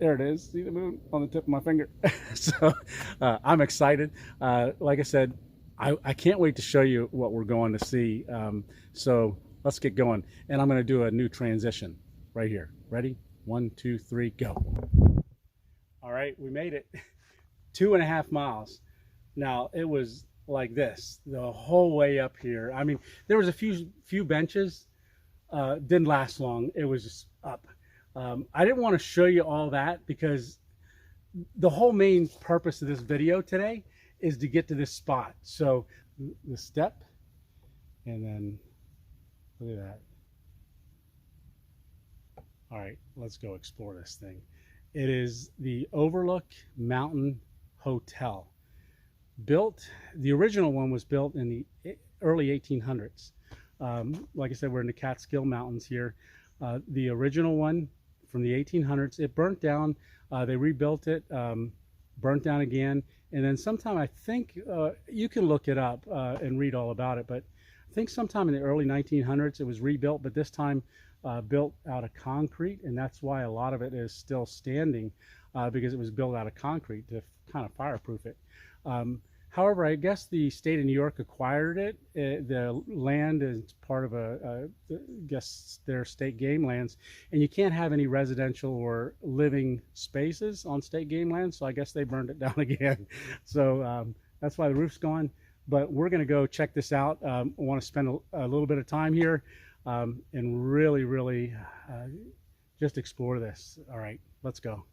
There it is. See the moon on the tip of my finger. So I'm excited. Like I said, I can't wait to show you what we're going to see. So let's get going. And I'm going to do a new transition right here. Ready? 1, 2, 3, go. All right, we made it. 2.5 miles. Now it was like this the whole way up here. I mean, there was a few benches. Didn't last long. It was just up. I didn't want to show you all that because the whole main purpose of this video today is to get to this spot. So the step, and then look at that. All right, let's go explore this thing. It is the Overlook Mountain Hotel. The original one was built in the early 1800s. Like I said, we're in the Catskill Mountains here. The original one from the 1800s, it burnt down. They rebuilt it, burnt down again, and then sometime, I think, you can look it up and read all about it, but I think sometime in the early 1900s it was rebuilt, but this time built out of concrete, and that's why a lot of it is still standing, because it was built out of concrete to kind of fireproof it. However, I guess the state of New York acquired it. The land is part of I guess their state game lands, and you can't have any residential or living spaces on state game lands, so I guess they burned it down again. So that's why the roof's gone. But we're going to go check this out. I want to spend a little bit of time here and really just explore this. All right, let's go.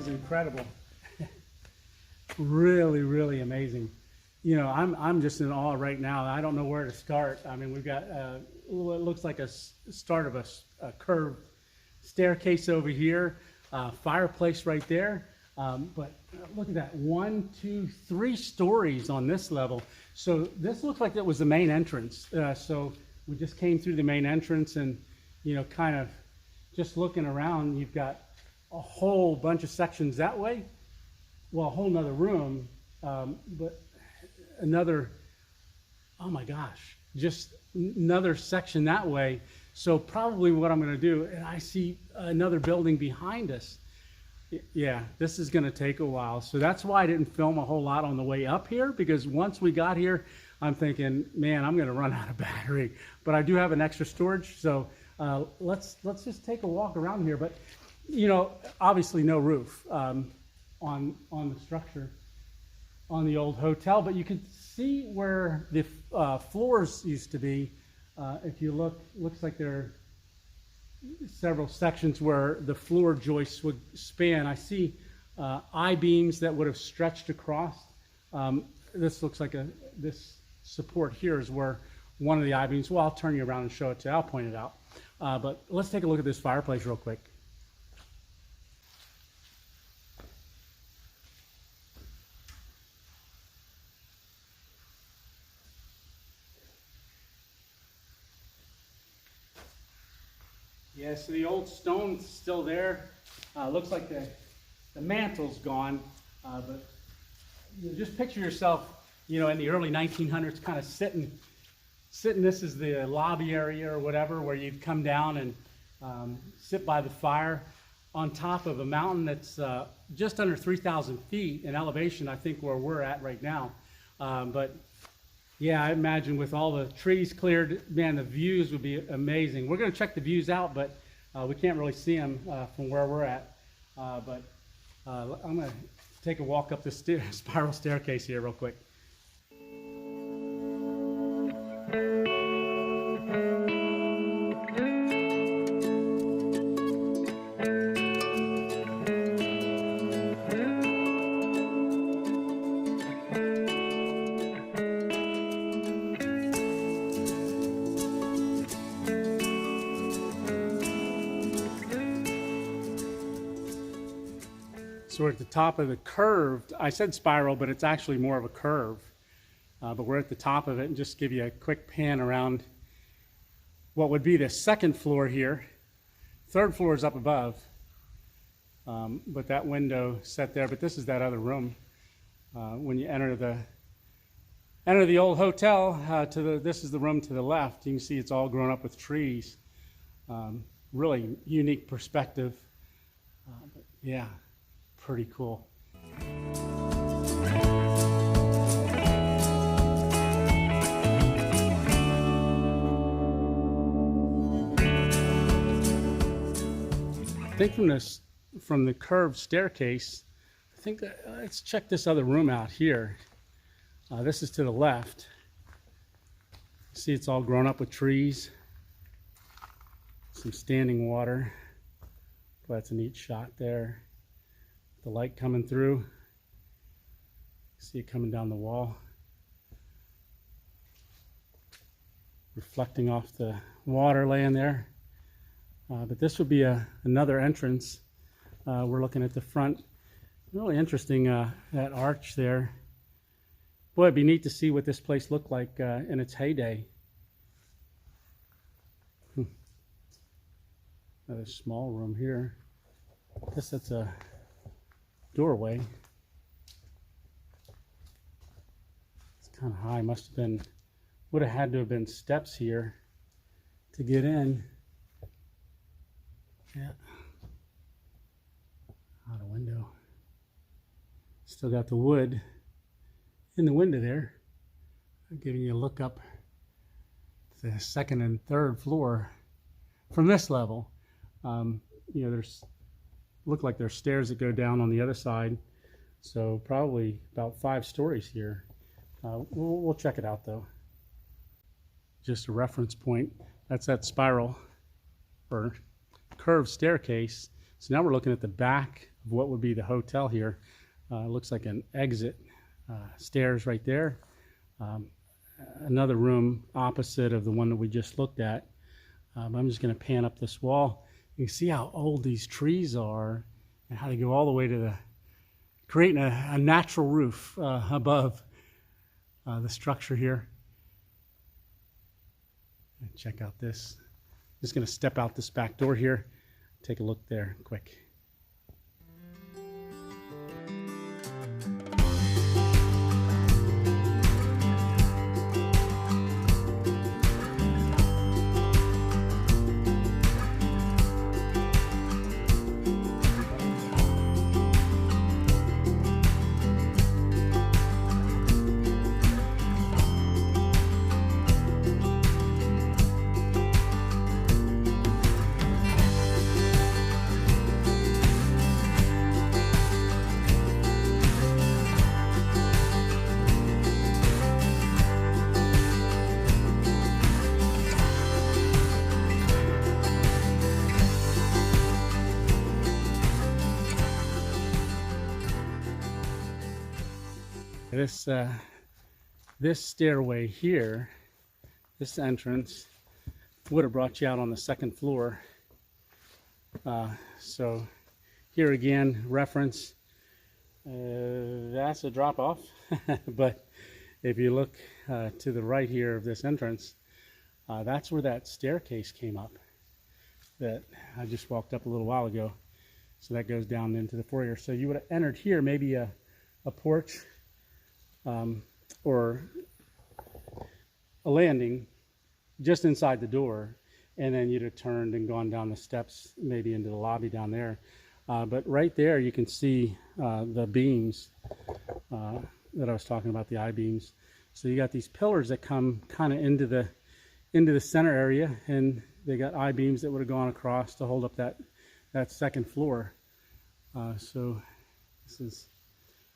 Incredible. Really amazing. You know, I'm just in awe right now. I don't know where to start. I mean, we've got what looks like a start of a curved staircase over here, fireplace right there. But look at that, 1, 2, 3 stories on this level. So this looks like it was the main entrance. So we just came through the main entrance, and you know, kind of just looking around, you've got a whole bunch of sections that way. Well, a whole nother room, but another, oh my gosh, just another section that way. So probably what I'm going to do, and I see another building behind us. Yeah, this is going to take a while. So that's why I didn't film a whole lot on the way up here, because once we got here, I'm thinking, man, I'm going to run out of battery. But I do have an extra storage, so let's just take a walk around here. But you know, obviously no roof on the structure on the old hotel, but you can see where the floors used to be. If you look, looks like there are several sections where the floor joists would span. I see I-beams that would have stretched across. This looks like this support here is where one of the I-beams, well, I'll turn you around and show it to you. I'll point it out. But let's take a look at this fireplace real quick. Yeah, so the old stone's still there. Looks like the mantle's gone, but you know, just picture yourself, you know, in the early 1900s, kind of sitting. This is the lobby area or whatever, where you'd come down and sit by the fire on top of a mountain that's just under 3,000 feet in elevation, I think, where we're at right now. But Yeah, I imagine with all the trees cleared, man, the views would be amazing. We're going to check the views out, but we can't really see them from where we're at. But I'm going to take a walk up this spiral staircase here real quick. So we're at the top of the curved, I said spiral, but it's actually more of a curve. But we're at the top of it, and just give you a quick pan around what would be the second floor here. Third floor is up above, but that window set there, but this is that other room. When you enter the old hotel, this is the room to the left. You can see it's all grown up with trees. Really unique perspective. But yeah. Pretty cool. I think from the curved staircase, I think let's check this other room out here. This is to the left. See, it's all grown up with trees, some standing water. Well, that's a neat shot there. The light coming through. See it coming down the wall. Reflecting off the water laying there. But this would be another entrance. We're looking at the front. Really interesting, that arch there. Boy, it'd be neat to see what this place looked like in its heyday. Another small room here. I guess that's a doorway. It's kind of high. Would have had to have been steps here to get in. Yeah. Out a window. Still got the wood in the window there. I'm giving you a look up to the second and third floor from this level. You know, look like there's stairs that go down on the other side, so probably about 5 stories here. We'll check it out though. Just a reference point. That's that spiral or curved staircase. So now we're looking at the back of what would be the hotel here. It looks like an exit. Stairs right there. Another room opposite of the one that we just looked at. I'm just going to pan up this wall. You can see how old these trees are and how they go all the way to creating a natural roof above the structure here. And check out this. Just going to step out this back door here. Take a look there quick. This stairway here, this entrance, would have brought you out on the second floor. So here again, reference, that's a drop off. But if you look to the right here of this entrance, that's where that staircase came up that I just walked up a little while ago. So that goes down into the foyer. So you would have entered here, maybe a porch, or a landing just inside the door, and then you'd have turned and gone down the steps maybe into the lobby down there. But right there you can see the beams that I was talking about, the I-beams. So you got these pillars that come kind of into the center area, and they got I-beams that would have gone across to hold up that second floor. So this is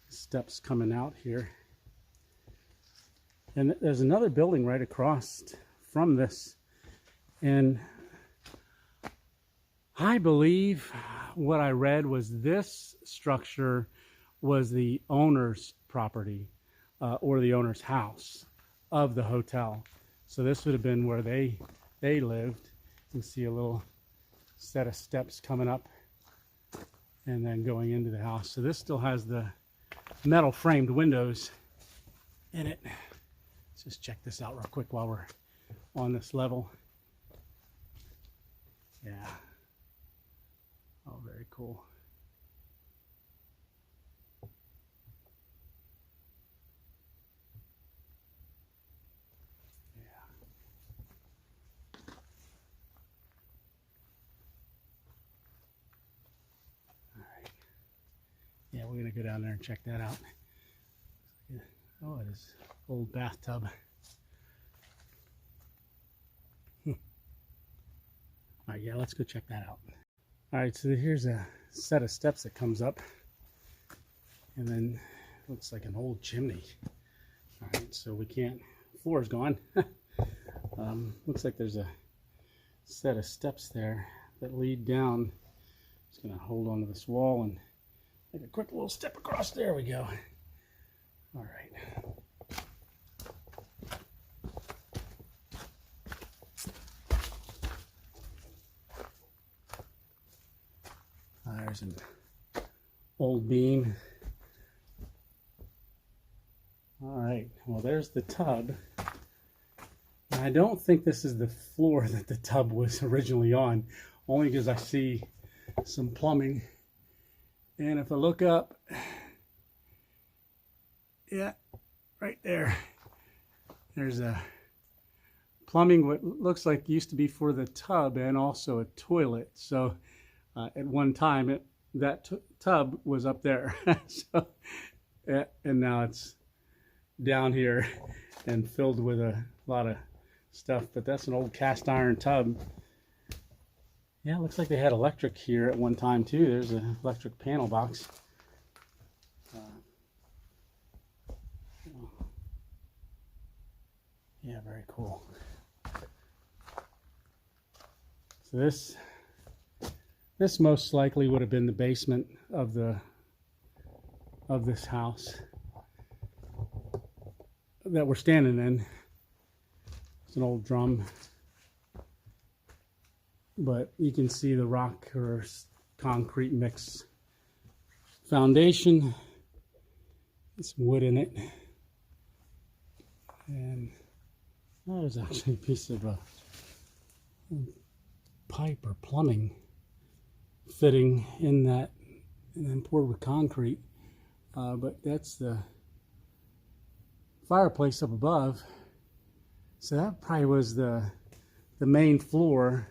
steps coming out here. And there's another building right across from this. And I believe what I read was this structure was the owner's property or the owner's house of the hotel. So this would have been where they lived. You can see a little set of steps coming up and then going into the house. So this still has the metal framed windows in it. Let's just check this out real quick while we're on this level. Yeah. Oh, very cool. Yeah. All right. Yeah, we're gonna go down there and check that out. Oh, it is old bathtub. All right, yeah, let's go check that out. All right, so here's a set of steps that comes up, and then looks like an old chimney. All right, so we can't, floor is gone. Looks like there's a set of steps there that lead down. Just gonna hold onto this wall and make a quick little step across. There we go. All right. There's an old beam. All right, well, there's the tub. And I don't think this is the floor that the tub was originally on, only because I see some plumbing. And if I look up, yeah, right there, there's a plumbing, what looks like used to be for the tub and also a toilet. So at one time, that tub was up there. So, and now it's down here and filled with a lot of stuff. But that's an old cast iron tub. Yeah, it looks like they had electric here at one time too. There's an electric panel box. Yeah, very cool. So this most likely would have been the basement of this house that we're standing in. It's an old drum, but you can see the rock or concrete mix foundation. There's wood in it, and that was actually a piece of pipe or plumbing fitting in that, and then poured with concrete. But that's the fireplace up above. So that probably was the main floor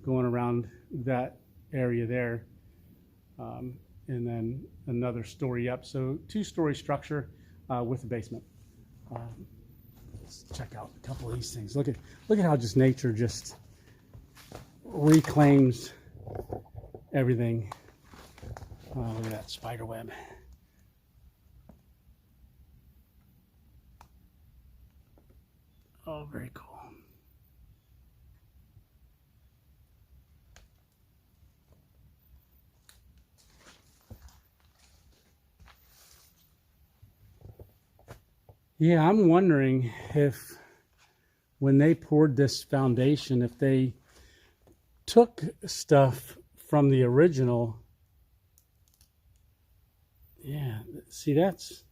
going around that area there. And then another story up. So two-story structure with a basement. Let's check out a couple of these things. Look at how just nature just reclaims everything. Look at that spider web. Oh, very cool. Yeah, I'm wondering if when they poured this foundation, if they took stuff from the original. Yeah, see, that's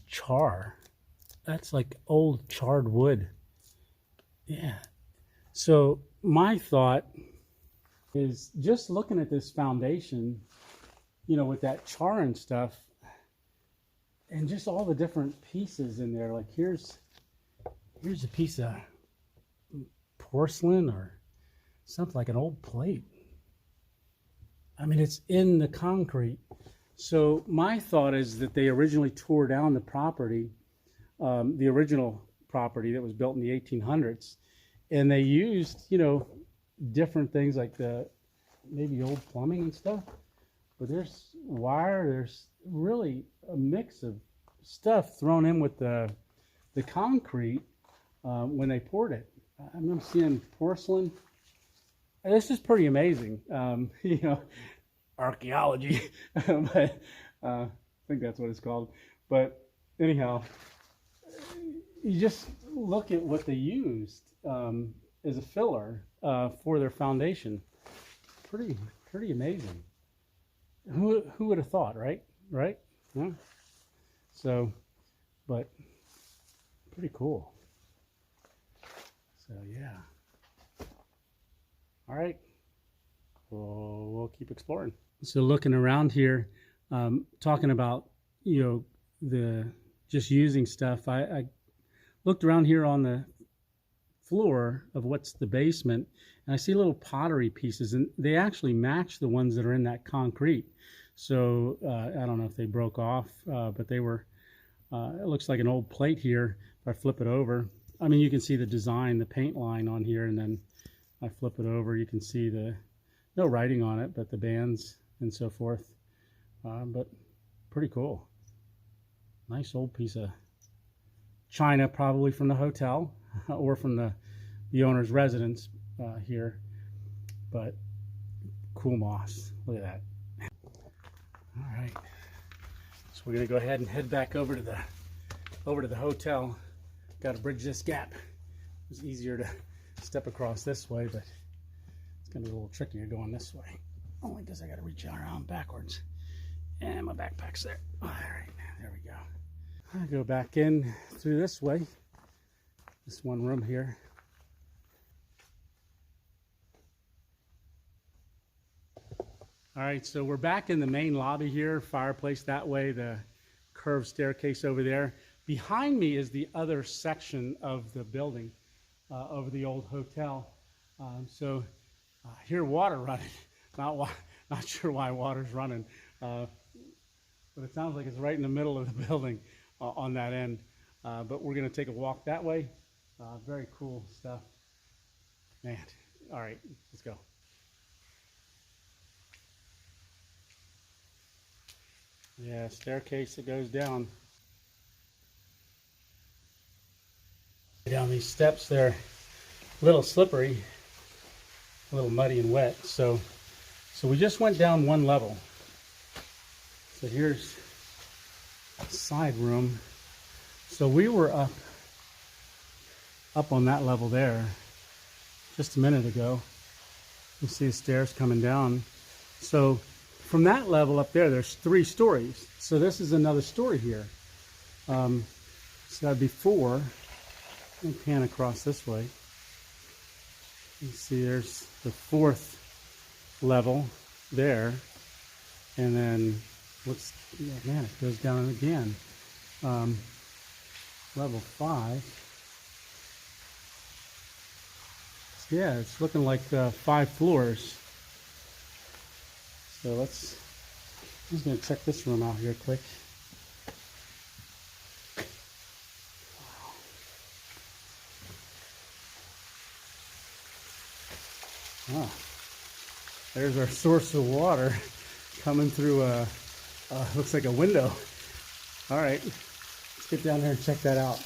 char. That's like old charred wood. Yeah. So my thought is just looking at this foundation, you know, with that char and stuff, and just all the different pieces in there. Like here's a piece of porcelain or something, like an old plate. I mean, it's in the concrete. So my thought is that they originally tore down the property the original property that was built in the 1800s, and they used, you know, different things like the maybe old plumbing and stuff. But there's wire. There's really a mix of stuff thrown in with the concrete when they poured it. I remember seeing porcelain. This is pretty amazing. You know, archaeology, but I think that's what it's called. But anyhow, you just look at what they used as a filler for their foundation. Pretty amazing. Who would have thought, right? Right? Yeah. So, but pretty cool. So yeah. All right. We'll keep exploring. So looking around here, talking about, you know, the just using stuff. I looked around here on the floor of what's the basement, and I see little pottery pieces, and they actually match the ones that are in that concrete. So I don't know if they broke off, but they were, it looks like an old plate here. If I flip it over, I mean, you can see the design, the paint line on here, and then I flip it over, you can see no writing on it, but the bands and so forth. But pretty cool. Nice old piece of china, probably from the hotel or from the owner's residence here. But cool moss. Look at that. All right. So we're gonna go ahead and head back over to the hotel. Got to bridge this gap. It was easier to step across this way, but it's gonna be a little trickier going this way. Only because I got to reach around backwards. And my backpack's there. All right, there we go. I go back in through this way. This one room here. All right, so we're back in the main lobby here. Fireplace that way, the curved staircase over there. Behind me is the other section of the building over the old hotel. So I hear water running. Not sure why water's running, but it sounds like it's right in the middle of the building on that end. But we're going to take a walk that way. Very cool stuff. Man, all right, let's go. Yeah, staircase that goes down. Down these steps, they're a little slippery, a little muddy and wet. So we just went down one level. So here's a side room. So we were up on that level there just a minute ago. You see the stairs coming down. So from that level up there, there's 3 stories. So this is another story here. So that'd be 4. Let me pan across this way. You see there's the 4th level there. And then, man, it goes down again. Level 5. So yeah, it's looking like 5 floors. So I'm just going to check this room out here quick. Ah, there's our source of water coming through looks like a window. All right, let's get down there and check that out.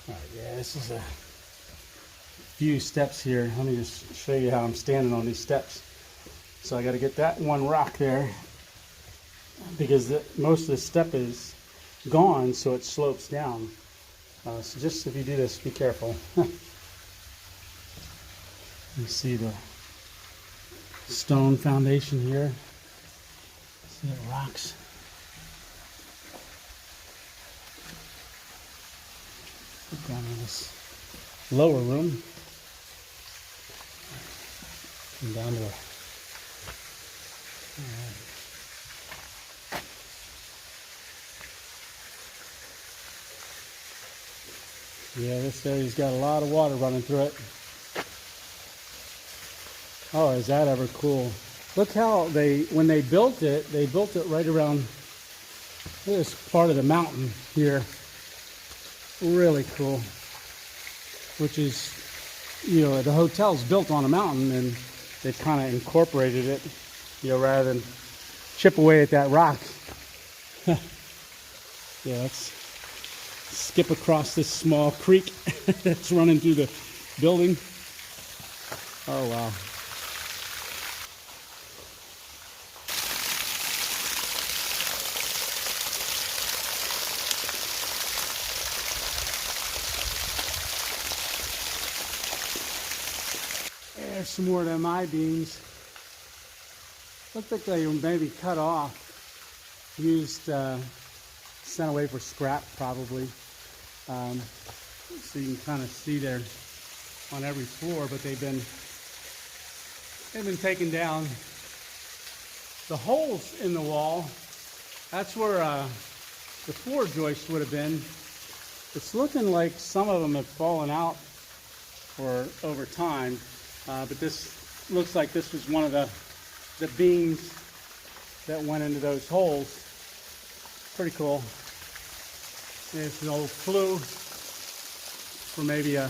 All right, yeah, this is a few steps here. Let me just show you how I'm standing on these steps. So I got to get that one rock there because most of the step is gone, so it slopes down. So just if you do this, be careful. You see the stone foundation here. See the rocks. Get down in this lower room. Come down to yeah, this area's got a lot of water running through it. Oh, is that ever cool? Look how when they built it right around this part of the mountain here. Really cool. Which is, the hotel's built on a mountain, and they've kind of incorporated it, rather than chip away at that rock. Yeah, let's skip across this small creek that's running through the building. Oh, wow. There's some more of them I-beams. Looks like they were maybe cut off, used, sent away for scrap probably. So you can kind of see there on every floor, but they've been taken down. The holes in the wall, that's where the floor joist would have been. It's looking like some of them have fallen out or over time, but this looks like this was one of the beams that went into those holes. Pretty cool. There's an old flue for maybe a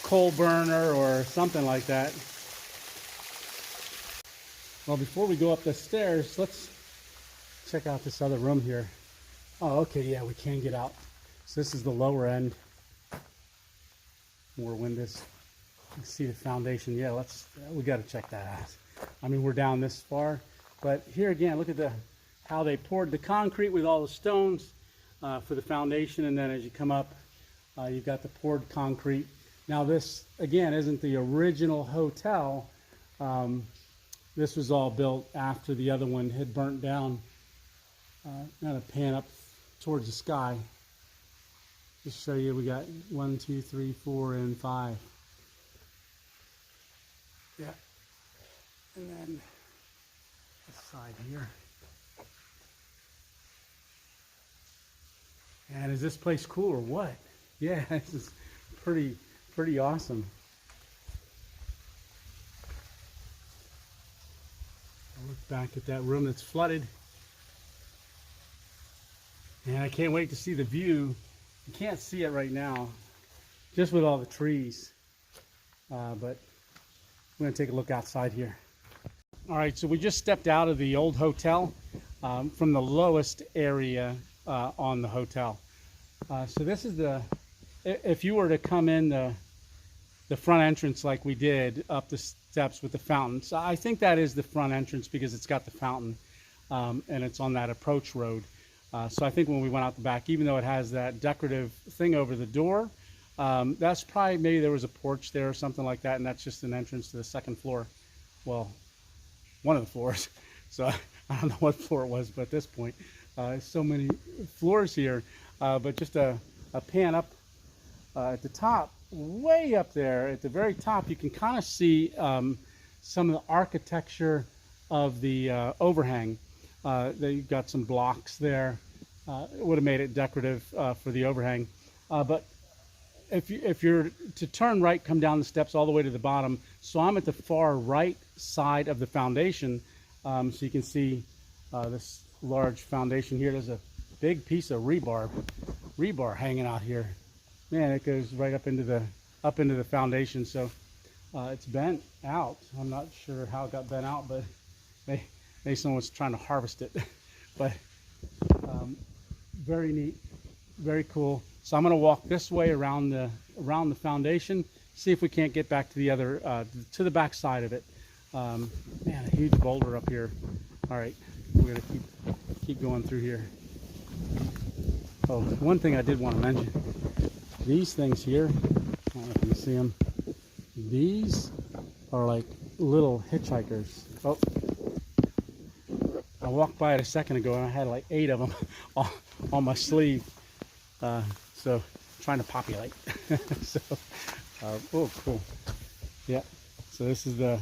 coal burner or something like that. Well, before we go up the stairs, let's check out this other room here. Oh, okay, yeah, we can get out. So this is the lower end. More windows. You can see the foundation. Yeah, we got to check that out. I mean, we're down this far, but here again, look at how they poured the concrete with all the stones for the foundation, and then as you come up, you've got the poured concrete. Now this, again, isn't the original hotel. This was all built after the other one had burnt down. Now to pan up towards the sky. Just show you, we got 1, 2, 3, 4, and 5. Yeah. And then this side here. And is this place cool or what? Yeah, this is pretty awesome. I'll look back at that room that's flooded. And I can't wait to see the view. You can't see it right now, just with all the trees. But we're going to take a look outside here. All right, so we just stepped out of the old hotel from the lowest area on the hotel. So this is if you were to come in the front entrance like we did up the steps with the fountain. So I think that is the front entrance because it's got the fountain and it's on that approach road. So I think when we went out the back, even though it has that decorative thing over the door, that's probably, maybe there was a porch there or something like that, and that's just an entrance to the second floor. Well, one of the floors. So I don't know what floor it was, but at this point, so many floors here. But just a pan up at the top, way up there at the very top, you can kind of see some of the architecture of the overhang. They've got some blocks there. It would have made it decorative for the overhang. But if you're to turn right, come down the steps all the way to the bottom. So I'm at the far right side of the foundation. So you can see this large foundation here. There's a big piece of rebar hanging out here. Man, it goes right up into the foundation. So it's bent out. I'm not sure how it got bent out, but maybe someone was trying to harvest it. But very neat, very cool. So I'm going to walk this way around the foundation, see if we can't get back to the other to the back side of it. Man, a huge boulder up here. All right, we're going to keep going through here. Oh, one thing I did want to mention: these things here. I don't know if you can see them. These are like little hitchhikers. Oh. I walked by it a second ago and I had like 8 of them on my sleeve. So trying to populate. So, oh, cool. Yeah. So this is the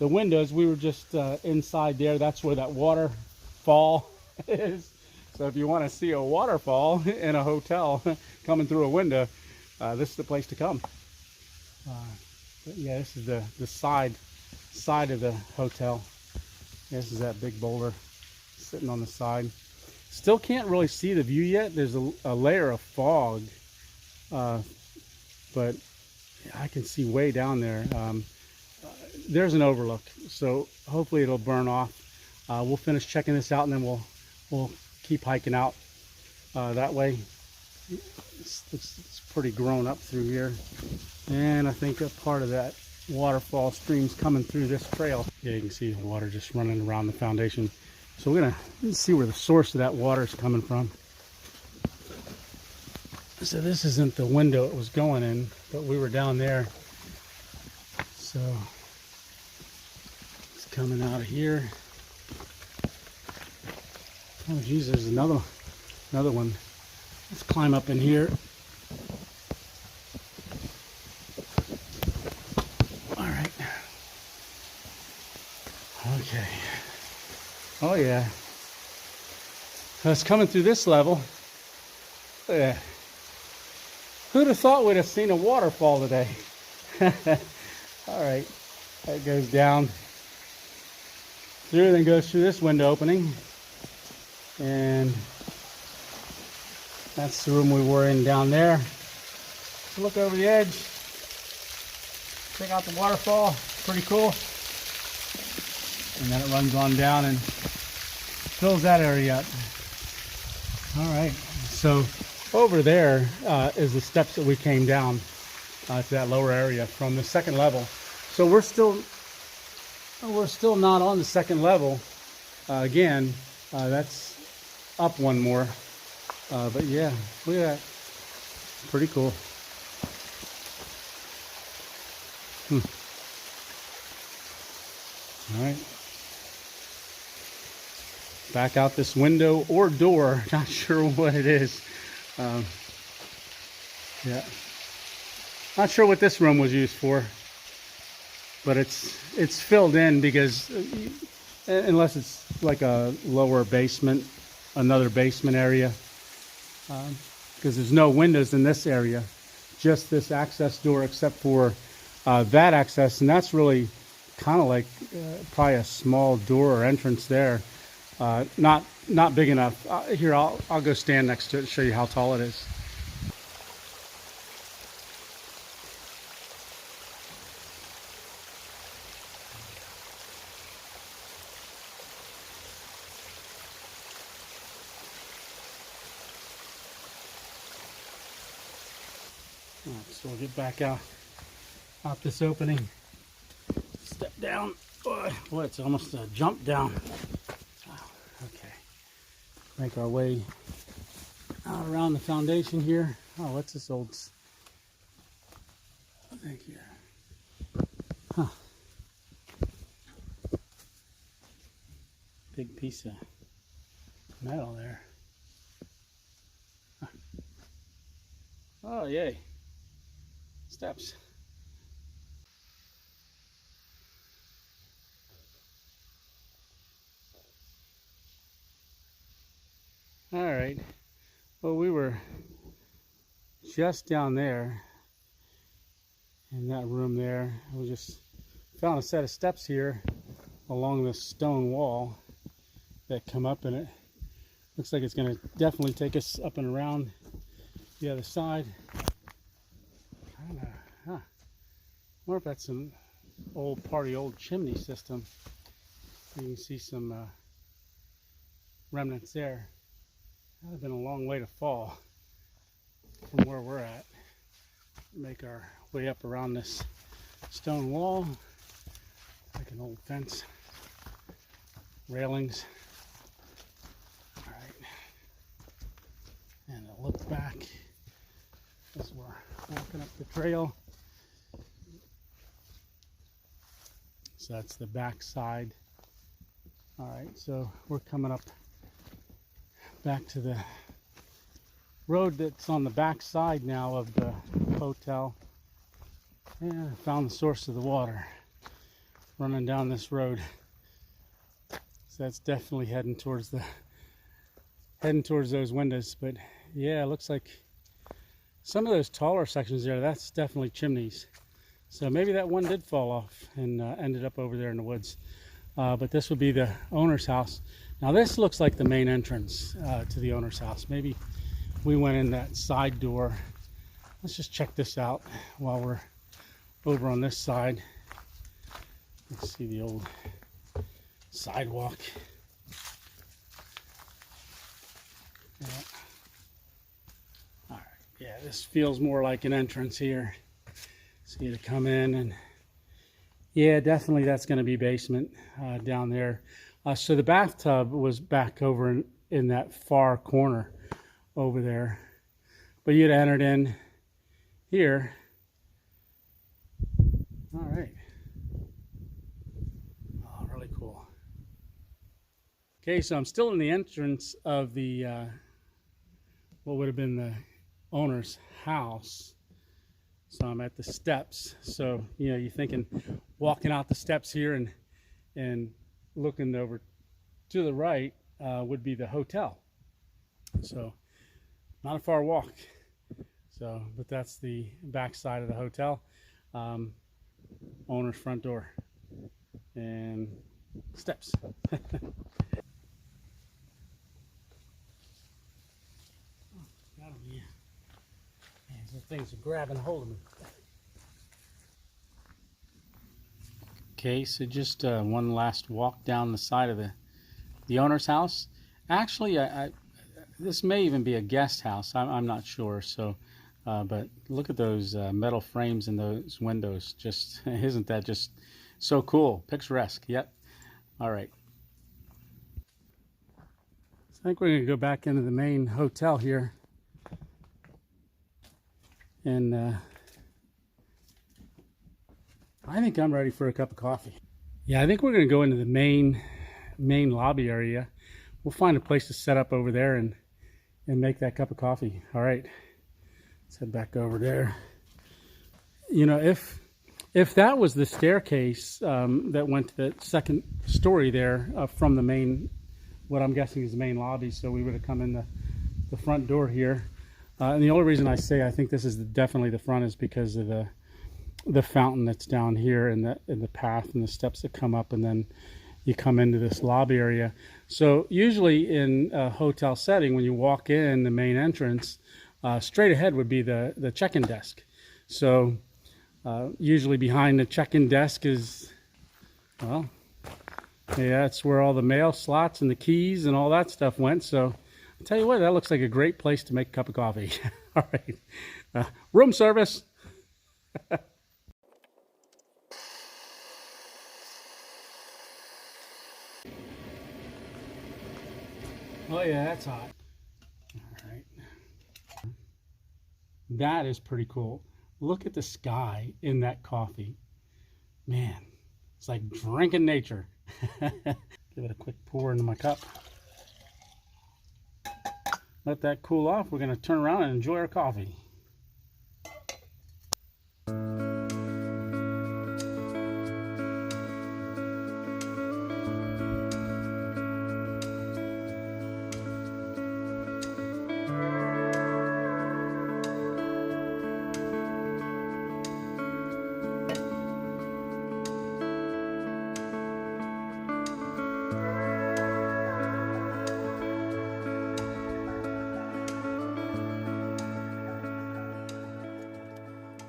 windows. We were just inside there. That's where that waterfall is. So if you want to see a waterfall in a hotel coming through a window, this is the place to come. But yeah, this is the side of the hotel. This is that big boulder sitting on the side. Still can't really see the view yet. There's a layer of fog, but I can see way down there. There's an overlook, so hopefully it'll burn off. We'll finish checking this out, and then we'll keep hiking out that way. It's pretty grown up through here, and I think a part of that waterfall stream's coming through this trail. Yeah, you can see the water just running around the foundation. So we're gonna see where the source of that water is coming from. So this isn't the window it was going in, but we were down there. So it's coming out of here. Oh geez, there's another one. Let's climb up in here. All right. Okay. Oh yeah. So it's coming through this level. Yeah. Who'd have thought we'd have seen a waterfall today? All right. That goes down through, then goes through this window opening. And that's the room we were in down there. So look over the edge. Check out the waterfall. Pretty cool. And then it runs on down and fills that area up. All right. So over there is the steps that we came down to that lower area from the second level. So we're still not on the second level. Again, that's up one more. But yeah, look at that. Pretty cool. All right. Back out this window or door. Not sure what it is. Yeah. Not sure what this room was used for. But it's filled in because unless it's like a lower basement, another basement area. Because there's no windows in this area, just this access door except for that access, and that's really kind of like probably a small door or entrance there. Not big enough. Here, I'll go stand next to it and show you how tall it is. So we'll get back out this opening. Step down. Boy, it's almost a jump down. Okay. Make our way out around the foundation here. Oh, what's this old thing here? Huh. Big piece of metal there. Huh. Oh, yay. Steps. All right. Well, we were just down there in that room there. We just found a set of steps here along this stone wall that come up, and it looks like it's going to definitely take us up and around the other side. I don't know. Huh. I wonder if that's some old chimney system. You can see some remnants there. That would have been a long way to fall from where we're at. Make our way up around this stone wall, like an old fence, railings. All right, and a look back as we're walking up the trail. So that's the back side. All right, so we're coming up back to the road that's on the back side now of the hotel. And I found the source of the water running down this road. So that's definitely heading towards those windows. But yeah, it looks like some of those taller sections there, that's definitely chimneys. So maybe that one did fall off and ended up over there in the woods. but this would be the owner's house. Now this looks like the main entrance to the owner's house. Maybe we went in that side door. Let's just check this out while we're over on this side. Let's see the old sidewalk. Yeah. All right. Yeah, this feels more like an entrance here. So you to come in, and yeah, definitely that's going to be basement down there. So the bathtub was back over in that far corner over there, but you'd entered in here. All right. Oh, really cool. Okay, so I'm still in the entrance of the what would have been the owner's house. So I'm at the steps. So, you know, you're thinking walking out the steps here and looking over to the right would be the hotel. So not a far walk. So, but that's the back side of the hotel. Owner's front door and steps. The things are grabbing hold of me. Okay, so just one last walk down the side of the owner's house. Actually, this may even be a guest house. I'm not sure. So, but look at those metal frames in those windows. Just isn't that just so cool? Picturesque. Yep. All right. So I think we're going to go back into the main hotel here. And I think I'm ready for a cup of coffee. Yeah, I think we're going to go into the main lobby area. We'll find a place to set up over there and make that cup of coffee. All right, let's head back over there. You know, if that was the staircase that went to the second story there from the main, what I'm guessing is the main lobby, so we would have come in the front door here. And the only reason I say I think this is definitely the front is because of the fountain that's down here and the path and the steps that come up, and then you come into this lobby area. So usually in a hotel setting, when you walk in the main entrance, straight ahead would be the check-in desk. So usually behind the check-in desk is, well, yeah, that's where all the mail slots and the keys and all that stuff went. So I'll tell you what, that looks like a great place to make a cup of coffee. All right. Room service. Oh yeah, that's hot. All right. That is pretty cool. Look at the sky in that coffee. Man, it's like drinking nature. Give it a quick pour into my cup. Let that cool off. We're going to turn around and enjoy our coffee.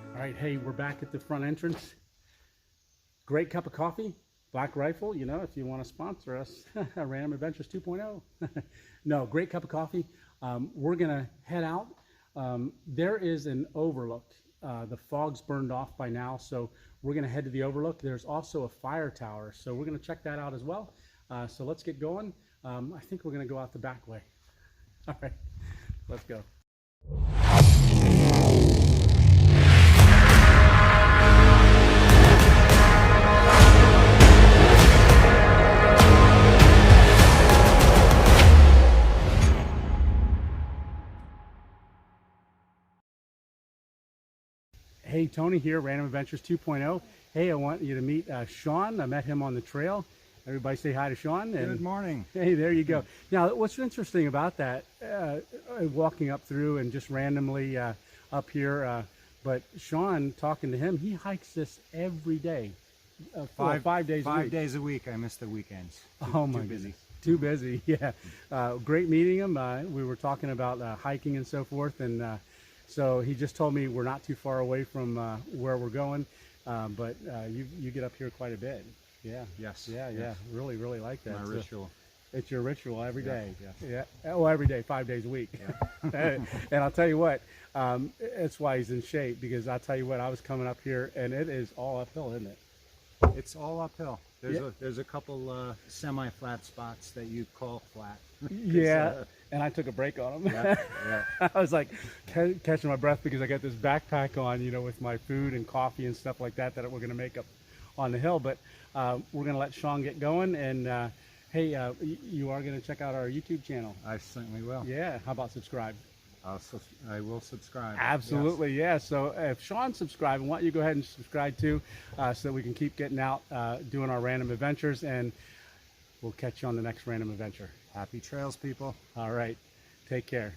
All right, hey, we're back at the front entrance. Great cup of coffee, Black Rifle, you know, if you want to sponsor us, Random Adventures 2.0. No, great cup of coffee. We're going to head out. There is an overlook. The fog's burned off by now, so we're going to head to the overlook. There's also a fire tower, so we're going to check that out as well. So let's get going. I think we're going to go out the back way. All right, let's go. Hey, Tony here, Random Adventures 2.0. Hey, I want you to meet Sean. I met him on the trail. Everybody say hi to Sean. And good morning. Hey, there you go. Now, what's interesting about that, walking up through and just randomly up here, but Sean, talking to him, he hikes this every day. well, 5 days a week. 5 days a week. I miss the weekends. Oh my too busy. Too busy, yeah. Great meeting him. We were talking about hiking and so forth, and so he just told me we're not too far away from where we're going, but you get up here quite a bit. Yeah. Yes. Yeah. Yes. Really like that. My So ritual. it's your ritual every day. Yeah. Yeah. Oh, every day, 5 days a week. Yeah. And I'll tell you what, that's why he's in shape, because I'll tell you what, I was coming up here and it is all uphill, isn't it? It's all uphill. There's a couple semi-flat spots that you call flat. Yeah, and I took a break on them. Yeah. I was like catching my breath because I got this backpack on, you know, with my food and coffee and stuff like that we're going to make up on the hill. But we're going to let Sean get going. And hey, you are going to check out our YouTube channel. I certainly will. Yeah, how about subscribe? I will subscribe. Absolutely, yes. Yeah. So if Sean's subscribing, why don't you go ahead and subscribe too, so that we can keep getting out, doing our random adventures, and we'll catch you on the next random adventure. Happy trails, people. All right, take care.